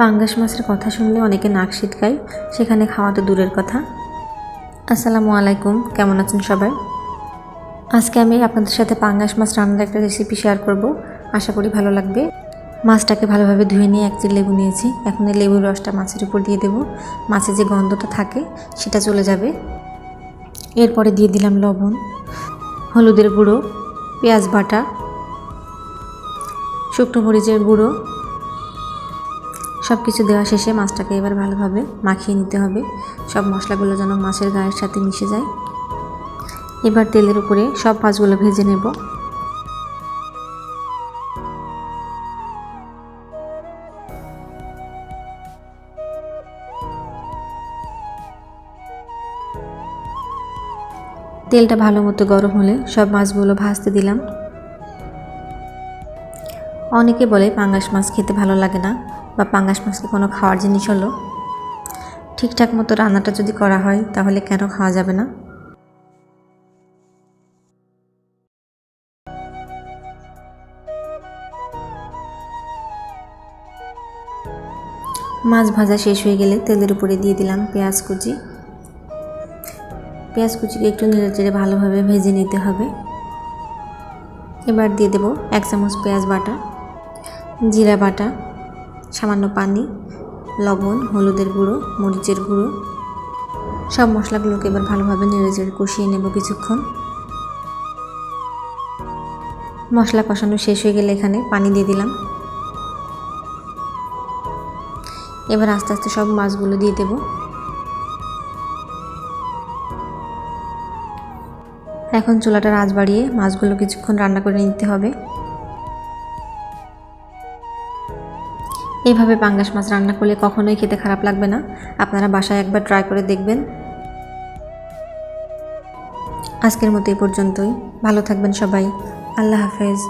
পাঙ্গাস মাছের কথা শুনলে অনেকে নাক সিটকায়, সেখানে খাওয়া তো দূরের কথা। আসসালামু আলাইকুম, কেমন আছেন সবাই? আজকে আমি আপনাদের সাথে পাঙ্গাস মাছ রান্নার একটা রেসিপি শেয়ার করব, আশা করি ভালো লাগবে। মাছটাকে ভালোভাবে ধুয়ে নিয়ে 1 চিল লেবু নিয়েছি। এখন এই লেবুর রসটা মাছের উপর দিয়ে দেব। মাছে যে গন্ধটা থাকে সেটা চলে যাবে। এরপরে দিয়ে দিলাম লবণ, হলুদের গুঁড়ো, পেঁয়াজ বাটা, শুকনো মরিচের গুঁড়ো। সব কিছু দেওয়া শেষে মাছটাকে এবার ভালোভাবে মাখিয়ে নিতে হবে, সব মশলাগুলো যেন মাছের গায়ের সাথে মিশে যায়। এবার তেলের উপরে সব মাছগুলো ভেজে নেব। তেলটা ভালো মতো গরম হলে সব মাছগুলো ভাজতে দিলাম। অনেকে বলে পাঙ্গাস মাছ খেতে ভালো লাগে না, বা পাঙ্গাস মাছকে কোনো খাওয়ার জিনিস হলো। ঠিকঠাক মতো রান্নাটা যদি করা হয় তাহলে কেন খাওয়া যাবে না। মাছ ভাজা শেষ হয়ে গেলে তেলের উপরে দিয়ে দিলাম পেঁয়াজ কুচি। পেঁয়াজ কুচিকে একটু নেড়েচেড়ে ভালোভাবে ভেজে নিতে হবে। এবার দিয়ে দেব 1 চামচ পেঁয়াজ বাটা, জিরা বাটা, সামান্য পানি, লবণ, হলুদের গুঁড়ো, মরিচের গুঁড়ো। সব মশলাগুলোকে এবার ভালোভাবে নেড়েচেড়ে কষিয়ে নেব কিছুক্ষণ। মশলা কষানো শেষ হয়ে গেলে এখানে পানি দিয়ে দিলাম। এবার আস্তে আস্তে সব মাছগুলো দিয়ে দেব। এখন চুলাটার আঁচ বাড়িয়ে মাছগুলো কিছুক্ষণ রান্না করে নিতে হবে। এইভাবে পাঙ্গাস মাছ রান্না করলে কখনোই খেতে খারাপ লাগবে না। আপনারা বাসায় একবার ট্রাই করে দেখবেন। আজকের মতো এই পর্যন্তই। ভালো থাকবেন সবাই। আল্লাহ হাফেজ।